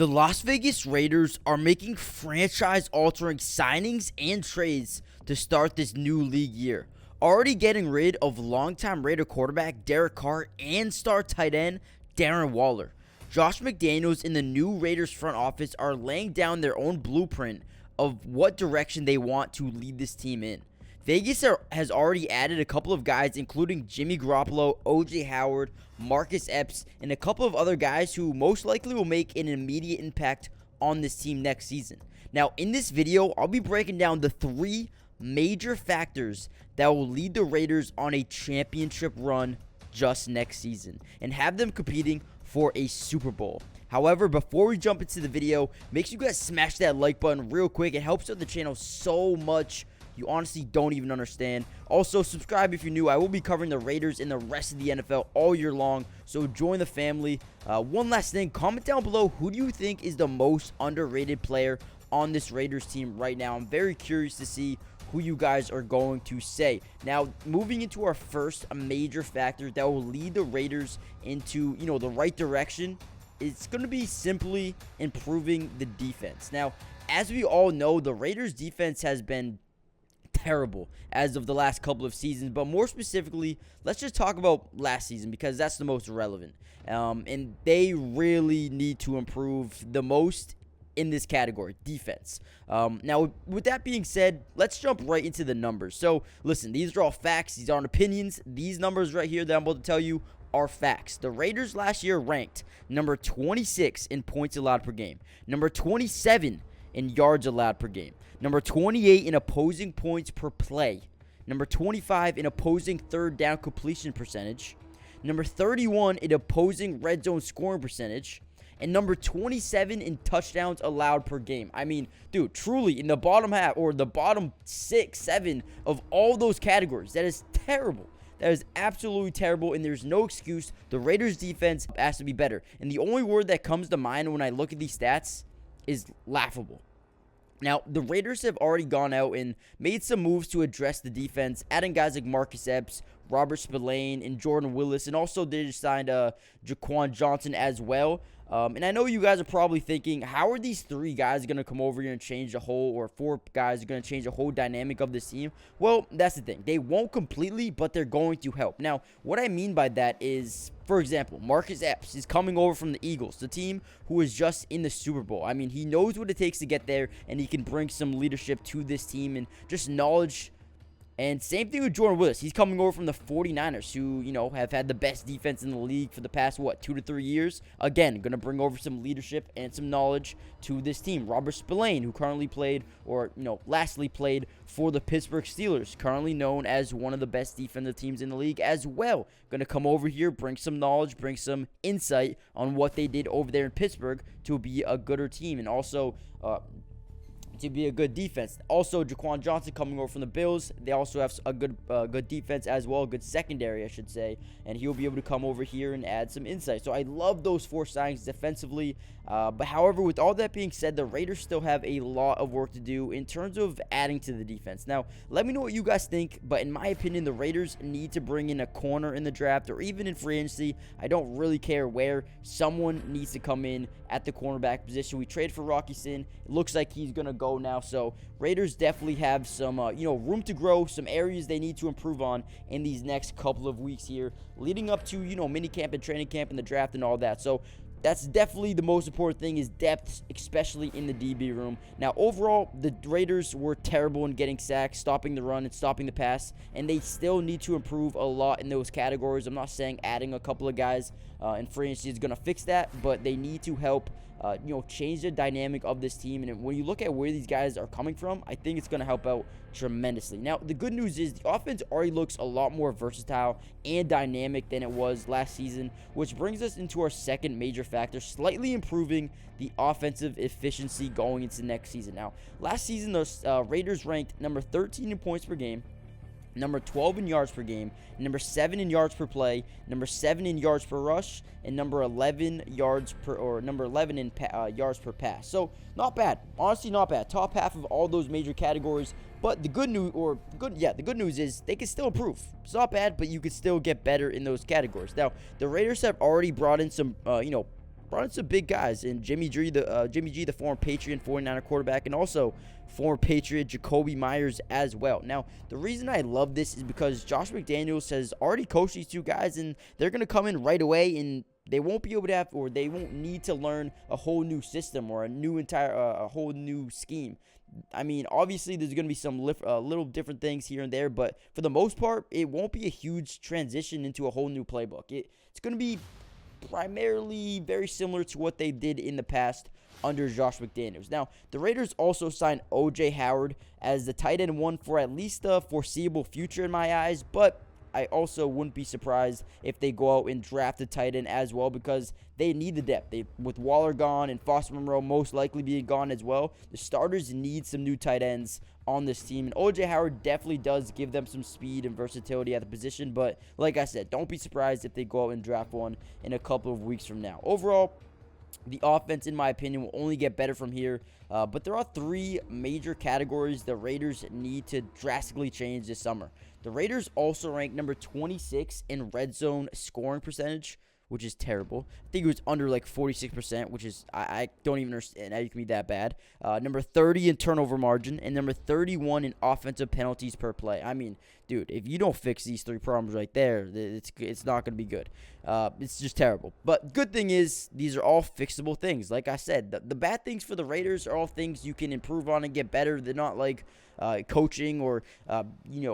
The Las Vegas Raiders are making franchise-altering signings and trades to start this new league year. Already getting rid of longtime Raider quarterback Derek Carr and star tight end Darren Waller. Josh McDaniels and the new Raiders front office are laying down their own blueprint of what direction they want to lead this team in. Vegas has already added a couple of guys, including Jimmy Garoppolo, O.J. Howard, Marcus Epps, and a couple of other guys who most likely will make an immediate impact on this team next season. Now, in this video, I'll be breaking down the 3 major factors that will lead the Raiders on a championship run just next season and have them competing for a Super Bowl. However, before we jump into the video, make sure you guys smash that like button real quick. It helps out the channel so much. You honestly don't even understand. Also, subscribe if you're new. I will be covering the Raiders and the rest of the NFL all year long, so join the family. One last thing, comment down below, who do you think is the most underrated player on this Raiders team right now? I'm very curious to see who you guys are going to say. Now, moving into our first major factor that will lead the Raiders into, the right direction, it's going to be simply improving the defense. Now, as we all know, the Raiders defense has been terrible as of the last couple of seasons, but more specifically, let's just talk about last season because that's the most relevant. And they really need to improve the most in this category, defense. Now, with that being said, let's jump right into the numbers. So, listen, these are all facts. These aren't opinions. These numbers right here that I'm about to tell you are facts. The Raiders last year ranked number 26 in points allowed per game, number 27 in yards allowed per game, number 28 in opposing points per play, number 25 in opposing third down completion percentage, number 31 in opposing red zone scoring percentage, and number 27 in touchdowns allowed per game. I mean, dude, truly in the bottom half or the bottom 6, 7 of all those categories. That is terrible. That is absolutely terrible, and there's no excuse. The Raiders defense has to be better. And the only word that comes to mind when I look at these stats is laughable. Now, the Raiders have already gone out and made some moves to address the defense, adding guys like Marcus Epps, Robert Spillane, and Jordan Willis, and also they just signed Jaquan Johnson as well. And I know you guys are probably thinking, how are these 3 guys going to come over here and change the whole, or 4 guys are going to change the whole dynamic of this team? Well, that's the thing. They won't completely, but they're going to help. Now, what I mean by that is, for example, Marcus Epps is coming over from the Eagles, the team who is just in the Super Bowl. I mean, he knows what it takes to get there, and he can bring some leadership to this team and just knowledge. And same thing with Jordan Willis. He's coming over from the 49ers, who, have had the best defense in the league for the past, 2 to 3 years. Again, going to bring over some leadership and some knowledge to this team. Robert Spillane, who currently played, or, lastly played for the Pittsburgh Steelers, currently known as one of the best defensive teams in the league as well. Going to come over here, bring some knowledge, bring some insight on what they did over there in Pittsburgh to be a gooder team. And also, to be a good defense. Also, Jaquan Johnson coming over from the Bills. They also have a good defense as well, a good secondary, I should say. And he'll be able to come over here and add some insight. So I love those 4 signings defensively. But however, with all that being said, the Raiders still have a lot of work to do in terms of adding to the defense. Now, let me know what you guys think. But in my opinion, the Raiders need to bring in a corner in the draft or even in free agency. I don't really care where. Someone needs to come in at the cornerback position. We traded for Rocky Sin. It looks like he's going to go now. So Raiders definitely have some room to grow, some areas they need to improve on in these next couple of weeks here, leading up to mini camp and training camp and the draft and all that. So that's definitely the most important thing, is depth, especially in the DB room. Now, overall, the Raiders were terrible in getting sacks, stopping the run, and stopping the pass, and they still need to improve a lot in those categories. I'm not saying adding a couple of guys in free agency is going to fix that, but they need to help change the dynamic of this team. And when you look at where these guys are coming from, I think it's going to help out tremendously. Now, the good news is the offense already looks a lot more versatile and dynamic than it was last season, which brings us into our second major factor, slightly improving the offensive efficiency going into next season. Now, last season, the Raiders ranked number 13 in points per game, number 12 in yards per game, number 7 in yards per play, number 7 in yards per rush, and number 11 in yards per pass. So not bad, honestly, not bad. Top half of all those major categories. But the good news is they can still improve. It's not bad, but you could still get better in those categories. Now, the Raiders have already brought in some, brought in some big guys, and Jimmy G, the former Patriot and 49er quarterback, and also former Patriot Jacoby Myers as well. Now, the reason I love this is because Josh McDaniels has already coached these two guys, and they're going to come in right away, and they won't be able to have, or they won't need to learn a whole new system or a whole new scheme. I mean, obviously, there's going to be some little different things here and there, but for the most part, it won't be a huge transition into a whole new playbook. It's going to be primarily very similar to what they did in the past under Josh McDaniels. Now, the Raiders also signed O.J. Howard as the tight end one for at least the foreseeable future in my eyes, but I also wouldn't be surprised if they go out and draft a tight end as well, because they need the depth. With Waller gone and Foster Monroe most likely being gone as well, the starters need some new tight ends on this team. And O.J. Howard definitely does give them some speed and versatility at the position. But like I said, don't be surprised if they go out and draft one in a couple of weeks from now. Overall, the offense, in my opinion, will only get better from here. But there are three major categories the Raiders need to drastically change this summer. The Raiders also rank number 26 in red zone scoring percentage, which is terrible. I think it was under like 46%, which is, I don't even understand how you can be that bad. Number 30 in turnover margin, and number 31 in offensive penalties per play. I mean, dude, if you don't fix these three problems right there, it's not going to be good. It's just terrible. But good thing is, these are all fixable things. Like I said, the bad things for the Raiders are all things you can improve on and get better. They're not like coaching or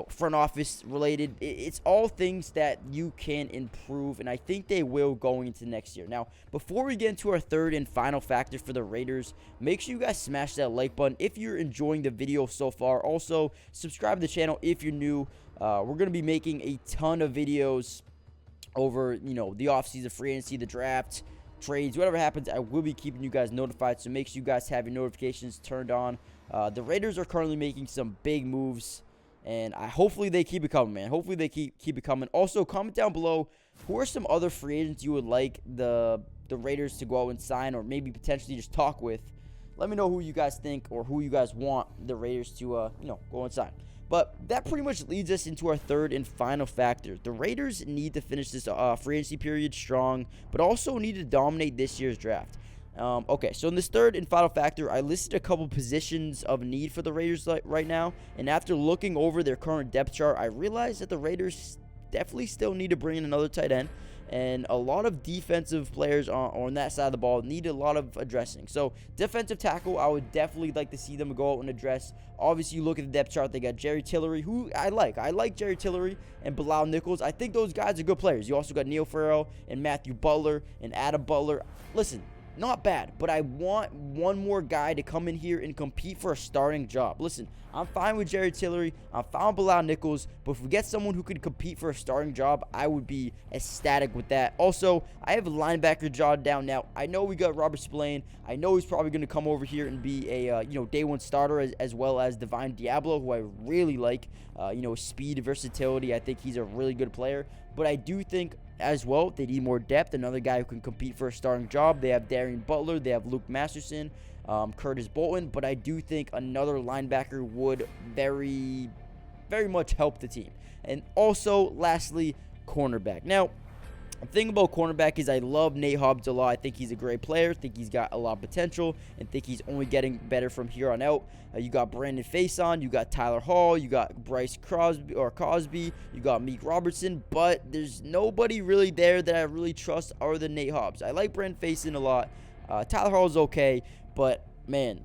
front office related. It's all things that you can improve, and I think they will going into next year. Now, before we get into our third and final factor for the Raiders, make sure you guys smash that like button if you're enjoying the video so far. Also, subscribe to the channel if you're new. We're going to be making a ton of videos over the offseason, free agency, the draft, trades, whatever happens. I will be keeping you guys notified, so make sure you guys have your notifications turned on. The Raiders are currently making some big moves, and hopefully they keep it coming, man. Hopefully they keep it coming. Also, comment down below who are some other free agents you would like the Raiders to go out and sign, or maybe potentially just talk with. Let me know who you guys think or who you guys want the Raiders to go and sign. But that pretty much leads us into our third and final factor. The Raiders need to finish this free agency period strong, but also need to dominate this year's draft. Okay, so in this third and final factor, I listed a couple positions of need for the Raiders right now. And after looking over their current depth chart, I realized that the Raiders definitely still need to bring in another tight end. And a lot of defensive players on that side of the ball need a lot of addressing. So defensive tackle, I would definitely like to see them go out and address. Obviously, you look at the depth chart, they got Jerry Tillery, who I like. I like Jerry Tillery and Bilal Nichols. I think those guys are good players. You also got Neil Farrell and Matthew Butler and Adam Butler. Listen, not bad, but I want one more guy to come in here and compete for a starting job. Listen, I'm fine with Jerry Tillery. I'm fine with Bilal Nichols. But if we get someone who could compete for a starting job, I would be ecstatic with that. Also, I have a linebacker jotted down now. I know we got Robert Spillane. I know he's probably going to come over here and be a day one starter, as well as Divine Diablo, who I really like. Speed, versatility. I think he's a really good player. But I do think as well they need more depth. Another guy who can compete for a starting job. They have Darian Butler. They have Luke Masterson, Curtis Bolton. But I do think another linebacker would very, very much help the team. And also, lastly, cornerback. Now, the thing about cornerback is I love Nate Hobbs a lot. I think he's a great player. I think he's got a lot of potential, and think he's only getting better from here on out. You got Brandon Faison, you got Tyler Hall, you got Bryce Cosby, you got Meek Robertson, but there's nobody really there that I really trust other than Nate Hobbs. I like Brandon Faison a lot. Tyler Hall is okay, but man,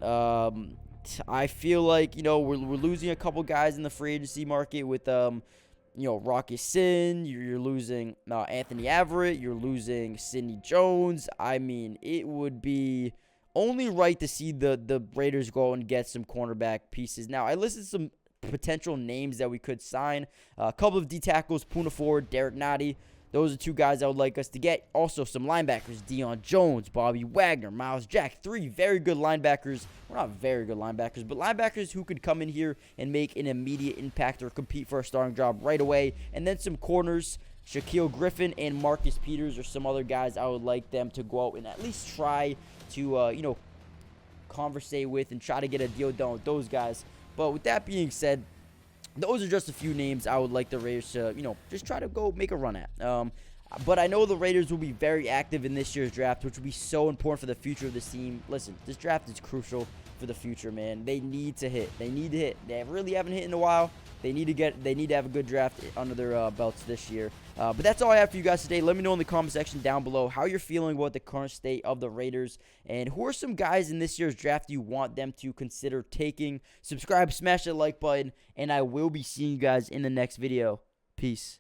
I feel like we're losing a couple guys in the free agency market with Rocky Sin, you're losing Anthony Averett, you're losing Sidney Jones. I mean, it would be only right to see the Raiders go and get some cornerback pieces. Now, I listed some potential names that we could sign. A couple of D tackles, Poona Ford, Derek Nottie. Those are two guys I would like us to get. Also, some linebackers, Deion Jones, Bobby Wagner, Miles Jack. Three very good linebackers. Well, not very good linebackers, but linebackers who could come in here and make an immediate impact or compete for a starting job right away. And then some corners, Shaquille Griffin and Marcus Peters, or some other guys I would like them to go out and at least try to, conversate with and try to get a deal done with those guys. But with that being said, those are just a few names I would like the Raiders to, just try to go make a run at. But I know the Raiders will be very active in this year's draft, which will be so important for the future of this team. Listen, this draft is crucial for the future, man. They need to hit. They need to hit. They really haven't hit in a while. They need to have a good draft under their belts this year. But that's all I have for you guys today. Let me know in the comment section down below how you're feeling about the current state of the Raiders, and who are some guys in this year's draft you want them to consider taking. Subscribe, smash that like button, and I will be seeing you guys in the next video. Peace.